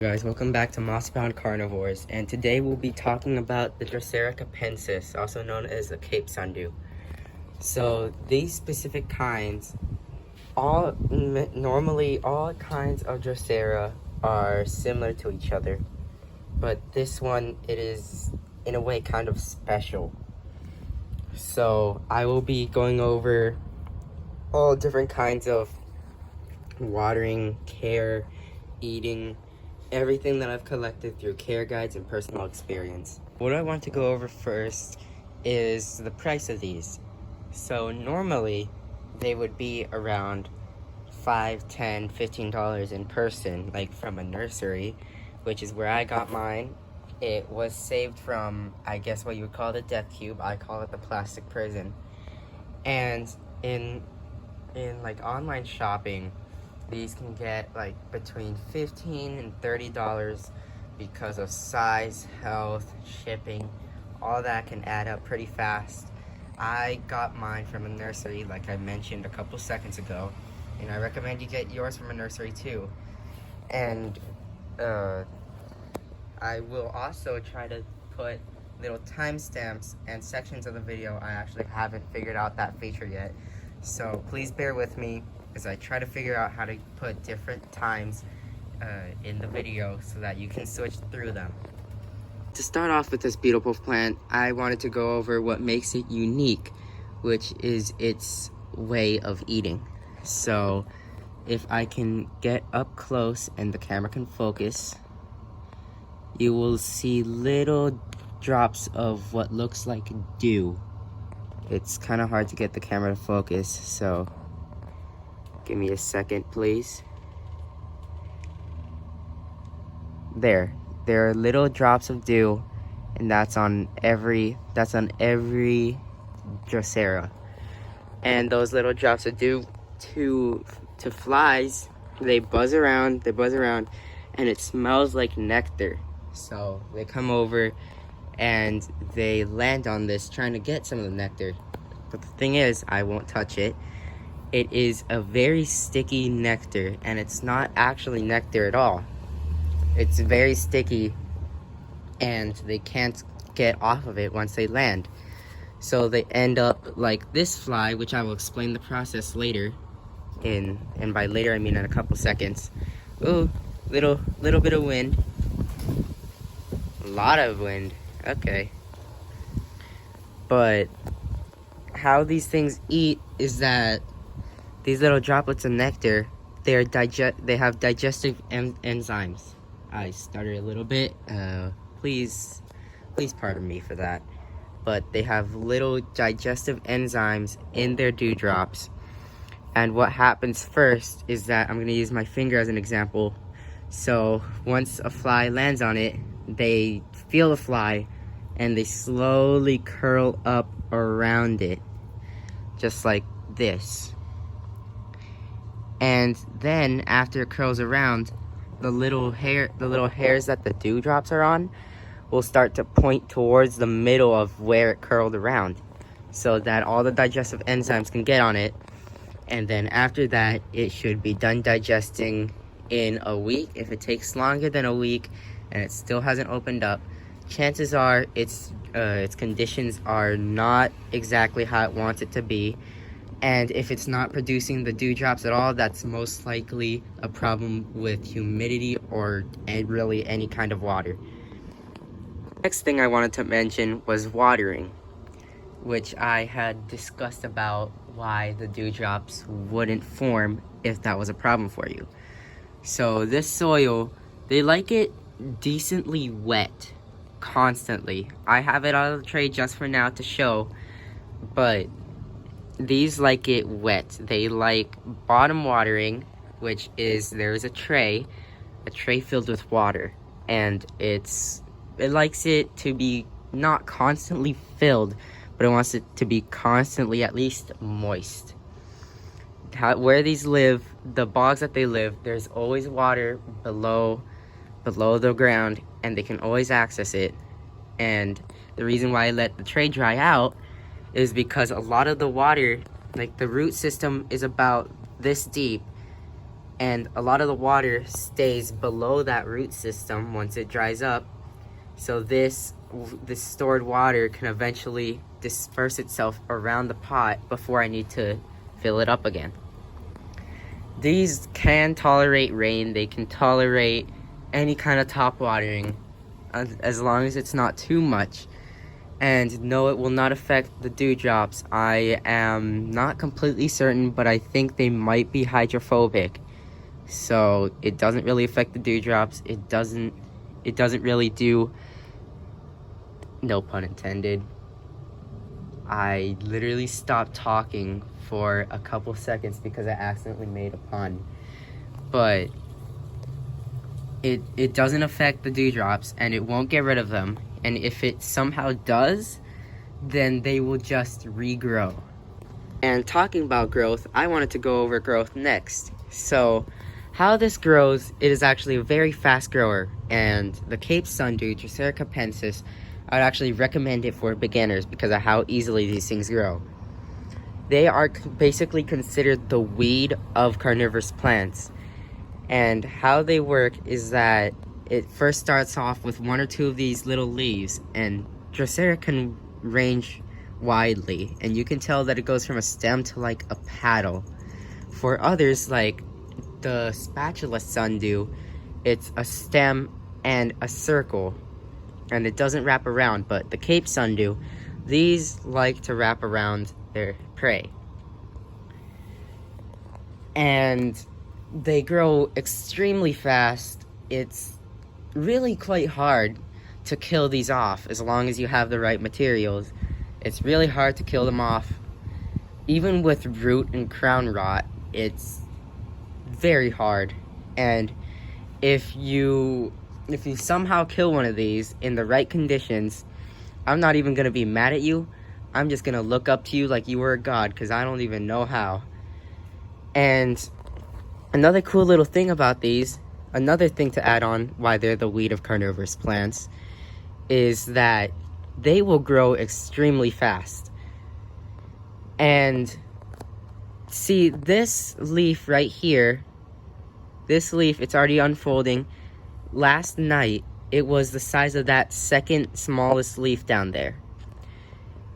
Guys, welcome back to Moss-Bound Carnivores, and today we'll be talking about the Drosera capensis, also known as the Cape Sundew. So these specific kinds, normally all kinds of Drosera are similar to each other, but this one, it is in a way kind of special. So I will be going over all different kinds of watering, care, eating, everything that I've collected through care guides and personal experience. What I want to go over first is the price of these. So normally they would be around $5, $10, $15 in person, like from a nursery, which is where I got mine. It was saved from, I guess what you would call the death cube. I call it the plastic prison. And in like online shopping, these can get like between $15 and $30 because of size, health, shipping. All that can add up pretty fast. I got mine from a nursery, like I mentioned a couple seconds ago, and I recommend you get yours from a nursery too. And I will also try to put little timestamps and sections of the video. I actually haven't figured out that feature yet, so please bear with me as I try to figure out how to put different times in the video so that you can switch through them. To start off with this beautiful plant, I wanted to go over what makes it unique, which is its way of eating. So if I can get up close and the camera can focus, you will see little drops of what looks like dew. It's kind of hard to get the camera to focus, so give me a second, please. There are little drops of dew, and that's on every Drosera. And those little drops of dew to flies, they buzz around, and it smells like nectar. So they come over and they land on this trying to get some of the nectar. But the thing is, I won't touch it. It is a very sticky nectar, and it's not actually nectar at all. It's very sticky, and they can't get off of it once they land. So they end up like this fly, which I will explain the process later. And by later, I mean in a couple seconds. Ooh, little bit of wind. A lot of wind. Okay. But how these things eat is that these little droplets of nectar, they have digestive enzymes. I stuttered a little bit. Please pardon me for that. But they have little digestive enzymes in their dewdrops. And what happens first is that I'm going to use my finger as an example. So once a fly lands on it, they feel the fly and they slowly curl up around it, just like this. And then after it curls around, the little hairs that the dewdrops are on will start to point towards the middle of where it curled around, so that all the digestive enzymes can get on it. And then after that, it should be done digesting in a week. If it takes longer than a week and it still hasn't opened up, chances are its conditions are not exactly how it wants it to be. And if it's not producing the dewdrops at all, that's most likely a problem with humidity or really any kind of water. Next thing I wanted to mention was watering, which I had discussed about why the dewdrops wouldn't form if that was a problem for you. So this soil, they like it decently wet constantly. I have it out of the tray just for now to show, but these like it wet. They like bottom watering, which is there's a tray filled with water, and it likes it to be not constantly filled, but it wants it to be constantly at least moist. Where these live, the bogs that they live, there's always water below the ground, and they can always access it. And the reason why I let the tray dry out is because a lot of the water, like the root system, is about this deep, and a lot of the water stays below that root system once it dries up. So this stored water can eventually disperse itself around the pot before I need to fill it up again. These can tolerate rain. They can tolerate any kind of top watering as long as it's not too much. And no, it will not affect the dewdrops. I am not completely certain, but I think they might be hydrophobic. So it doesn't really affect the dewdrops. It doesn't really do, no pun intended. I literally stopped talking for a couple seconds because I accidentally made a pun. But it doesn't affect the dewdrops, and it won't get rid of them. And if it somehow does, then they will just regrow. And talking about growth, I wanted to go over growth next. So how this grows, it is actually a very fast grower, and the Cape Sundew, Drosera capensis, I would actually recommend it for beginners because of how easily these things grow. They are basically considered the weed of carnivorous plants. And how they work is that it first starts off with one or two of these little leaves, and Drosera can range widely, and you can tell that it goes from a stem to like a paddle. For others, like the spatula sundew, it's a stem and a circle, and it doesn't wrap around. But the Cape Sundew, these like to wrap around their prey. And they grow extremely fast. It's really quite hard to kill these off as long as you have the right materials. It's really hard to kill them off. Even with root and crown rot, it's very hard. And if you somehow kill one of these in the right conditions, I'm not even gonna be mad at you. I'm just gonna look up to you like you were a god, because I don't even know how. And another cool little thing about these, another thing to add on why they're the weed of carnivorous plants, is that they will grow extremely fast. And see, this leaf right here, this leaf, it's already unfolding. Last night, it was the size of that second smallest leaf down there.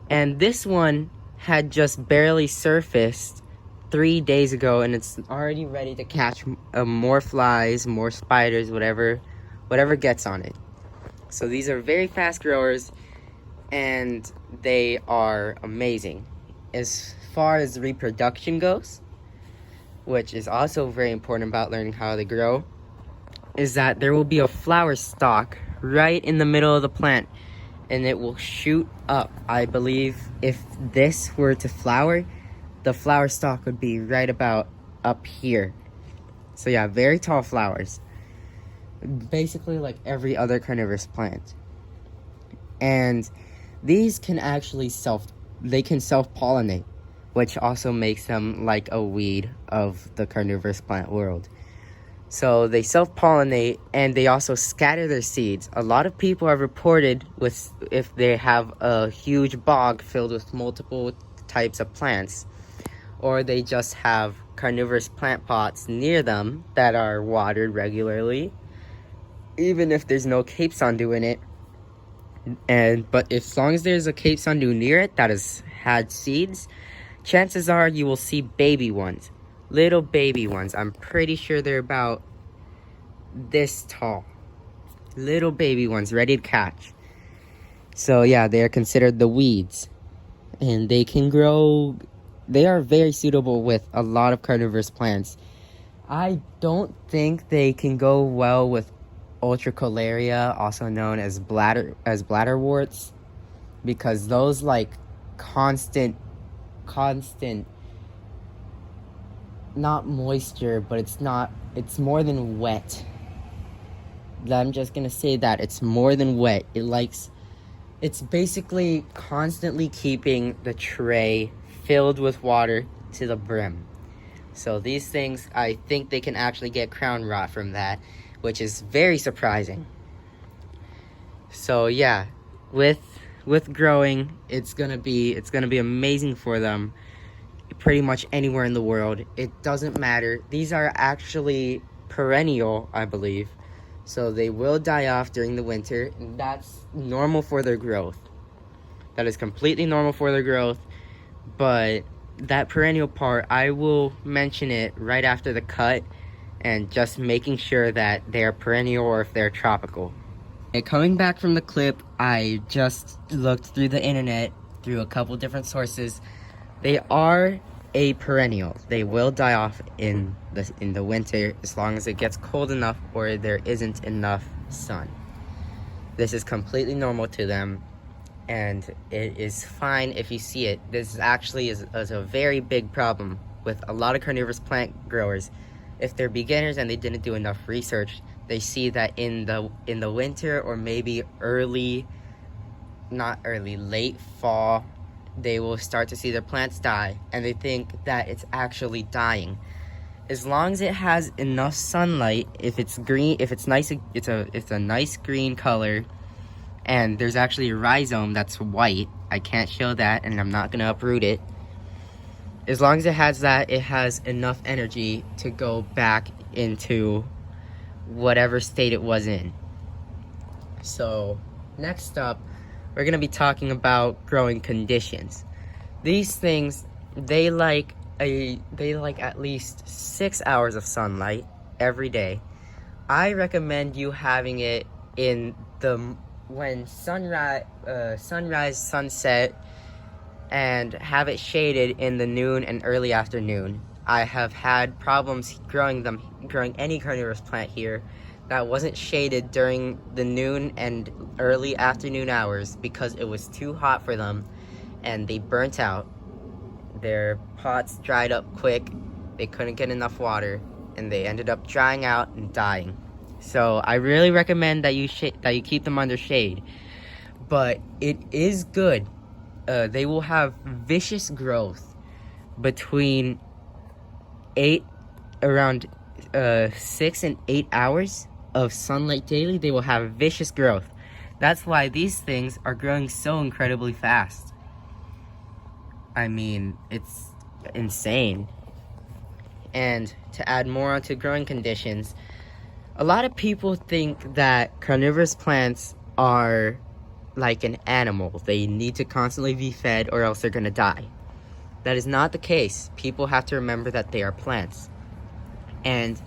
And this one had just barely surfaced 3 days ago, and it's already ready to catch more flies, more spiders, whatever gets on it. So these are very fast growers, and they are amazing. As far as reproduction goes, which is also very important about learning how they grow, is that there will be a flower stalk right in the middle of the plant, and it will shoot up. I believe if this were to flower, the flower stalk would be right about up here. So yeah, very tall flowers. Basically like every other carnivorous plant. And these can actually self-pollinate, which also makes them like a weed of the carnivorous plant world. So they self-pollinate, and they also scatter their seeds. A lot of people have reported if they have a huge bog filled with multiple types of plants, or they just have carnivorous plant pots near them that are watered regularly, even if there's no Cape Sundew in it. But as long as there's a Cape Sundew near it that has had seeds, chances are you will see baby ones. Little baby ones. I'm pretty sure they're about this tall. Little baby ones ready to catch. So yeah, they are considered the weeds. And they can grow. They are very suitable with a lot of carnivorous plants. I don't think they can go well with ultracolaria, also known as bladderworts, because those like constant not moisture, but it's more than wet. I'm just gonna say that it's more than wet. It's basically constantly keeping the tray filled with water to the brim. So these things, I think they can actually get crown rot from that, which is very surprising. So yeah, with growing, it's gonna be amazing for them. pretty much anywhere in the world. It doesn't matter. These are actually perennial, I believe. So they will die off during the winter, and that's normal for their growth. That is completely normal for their growth, but that perennial part, I will mention it right after the cut, and just making sure that they're perennial or if they're tropical. And coming back from the clip, I just looked through the internet, through a couple different sources. They are a perennial. They will die off in the winter as long as it gets cold enough or there isn't enough sun. This is completely normal to them, and it is fine if you see it. This actually is a very big problem with a lot of carnivorous plant growers. If they're beginners and they didn't do enough research, they see that in the winter or maybe late fall, they will start to see their plants die, and they think that it's actually dying. As long as it has enough sunlight, if it's green, if it's nice, it's a nice green color, and there's actually a rhizome that's white. I can't show that, and I'm not gonna uproot it. As long as it has that, it has enough energy to go back into whatever state it was in. So next up, we're going to be talking about growing conditions. These things, they like at least 6 hours of sunlight every day. I recommend you having it in when sunrise, sunset, and have it shaded in the noon and early afternoon. I have had problems growing any carnivorous plant here that wasn't shaded during the noon and early afternoon hours because it was too hot for them and they burnt out. Their pots dried up quick, they couldn't get enough water, and they ended up drying out and dying. So I really recommend that you keep them under shade. But it is good. They will have vicious growth between around 6 and 8 hours of sunlight daily. They will have vicious growth. That's why these things are growing so incredibly fast. I mean, it's insane. And to add more onto growing conditions, a lot of people think that carnivorous plants are like an animal. They need to constantly be fed or else they're gonna die. That is not the case. People have to remember that they are plants. And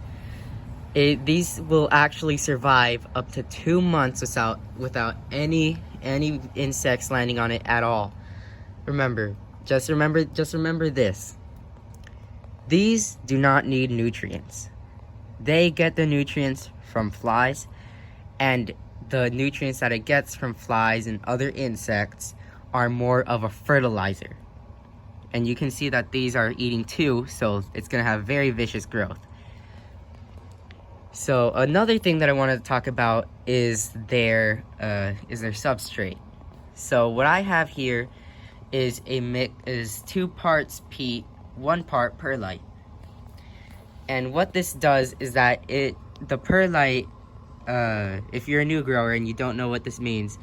these will actually survive up to 2 months without any insects landing on it at all. Just remember this. These do not need nutrients. They get the nutrients from flies, and the nutrients that it gets from flies and other insects are more of a fertilizer. And you can see that these are eating too, so it's going to have very vicious growth. So another thing that I wanted to talk about is their substrate. So what I have here is 2 parts peat, 1 part perlite. And what this does is that the perlite, if you're a new grower and you don't know what this means,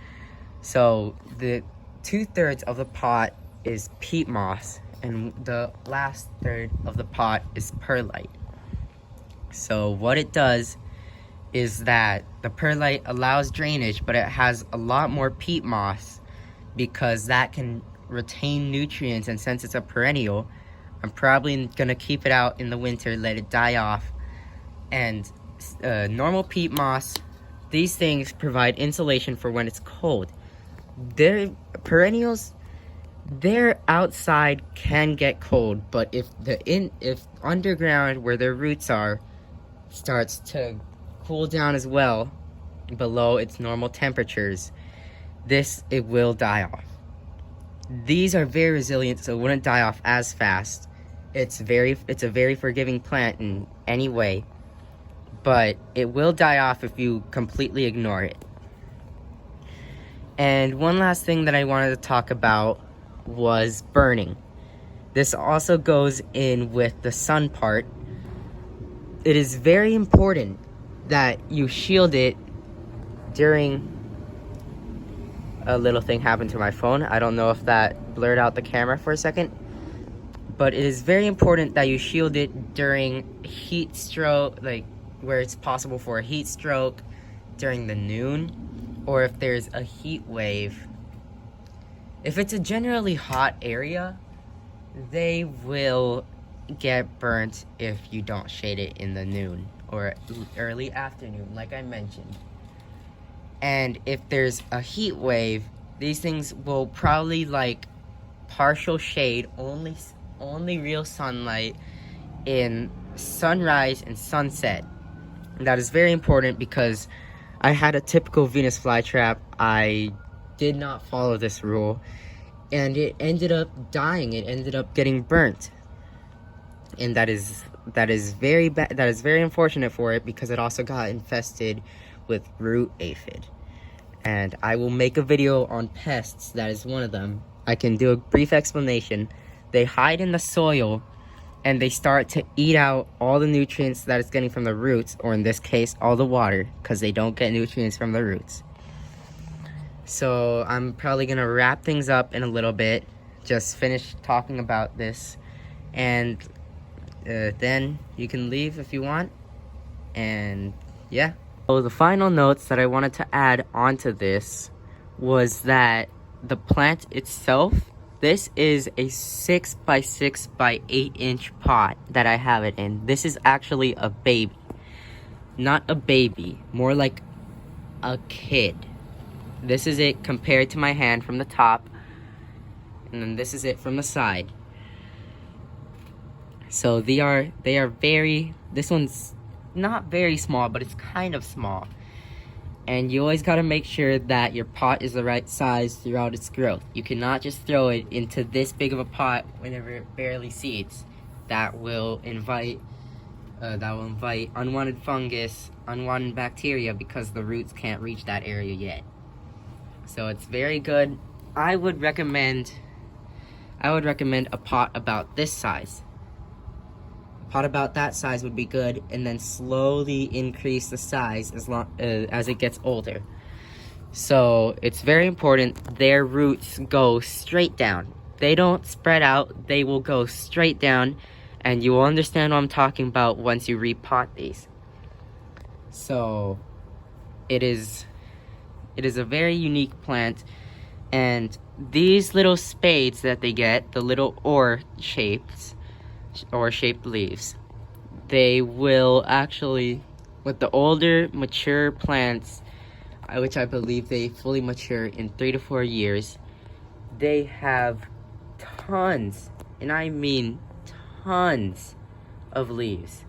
so the 2/3 of the pot is peat moss, and the last third of the pot is perlite. So what it does is that the perlite allows drainage, but it has a lot more peat moss because that can retain nutrients, and since it's a perennial, I'm probably going to keep it out in the winter, let it die off. And normal peat moss, these things provide insulation for when it's cold. Their perennials, their outside can get cold, but if underground where their roots are starts to cool down as well below its normal temperatures, it will die off. These are very resilient, so it wouldn't die off as fast. It's a very forgiving plant in any way, but it will die off if you completely ignore it. And one last thing that I wanted to talk about was burning. This also goes in with the sun part. It is very important that you shield it during... A little thing happened to my phone. I don't know if that blurred out the camera for a second, But it is very important that you shield it during heat stroke, like where it's possible for a heat stroke during the noon, or if there's a heat wave. If it's a generally hot area, they will get burnt if you don't shade it in the noon or early afternoon, like I mentioned. And if there's a heat wave, these things will probably like partial shade, only real sunlight in sunrise and sunset. And that is very important because I had a typical Venus flytrap. I did not follow this rule, and it ended up dying. It ended up getting burnt, and that is very bad. That is very unfortunate for it because it also got infested with root aphid. And I will make a video on pests. That is one of them. I can do a brief explanation. They hide in the soil, and they start to eat out all the nutrients that it's getting from the roots, or in this case, all the water, because they don't get nutrients from the roots. So I'm probably gonna wrap things up in a little bit, just finish talking about this, and then you can leave if you want, and yeah. So the final notes that I wanted to add onto this was that the plant itself, this is a 6 by 6 by 8 inch pot that I have it in. This is actually a baby. Not a baby, more like a kid. This is it compared to my hand from the top, and then this is it from the side. So they are very, this one's not very small, but it's kind of small. And you always got to make sure that your pot is the right size throughout its growth. You cannot just throw it into this big of a pot whenever it barely seeds. That will invite unwanted fungus, unwanted bacteria, because the roots can't reach that area yet. So it's very good. I would recommend a pot about this size. A pot about that size would be good, and then slowly increase the size as it gets older. So it's very important their roots go straight down. They don't spread out, they will go straight down, and you will understand what I'm talking about once you repot these. So it is a very unique plant, and these little spades that they get, the little shaped leaves, they will actually, with the older mature plants, which I believe they fully mature in 3 to 4 years, they have tons, and I mean tons of leaves,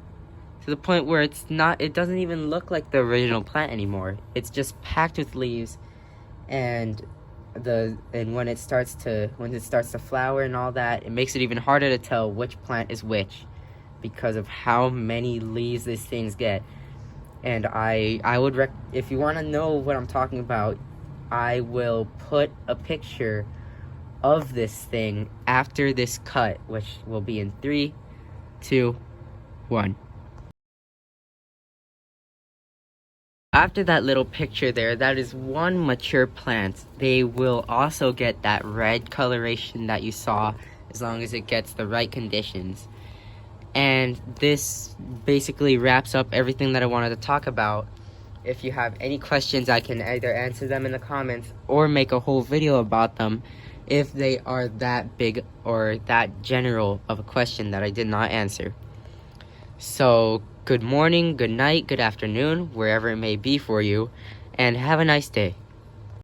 to the point where it doesn't even look like the original plant anymore. It's just packed with leaves, and when it starts to flower and all that, it makes it even harder to tell which plant is which because of how many leaves these things get. And I would if you want to know what I'm talking about, I will put a picture of this thing after this cut, which will be in 3, 2, 1. After that little picture there, that is one mature plant. They will also get that red coloration that you saw, as long as it gets the right conditions. And this basically wraps up everything that I wanted to talk about. If you have any questions, I can either answer them in the comments or make a whole video about them if they are that big or that general of a question that I did not answer. So good morning, good night, good afternoon, wherever it may be for you, and have a nice day.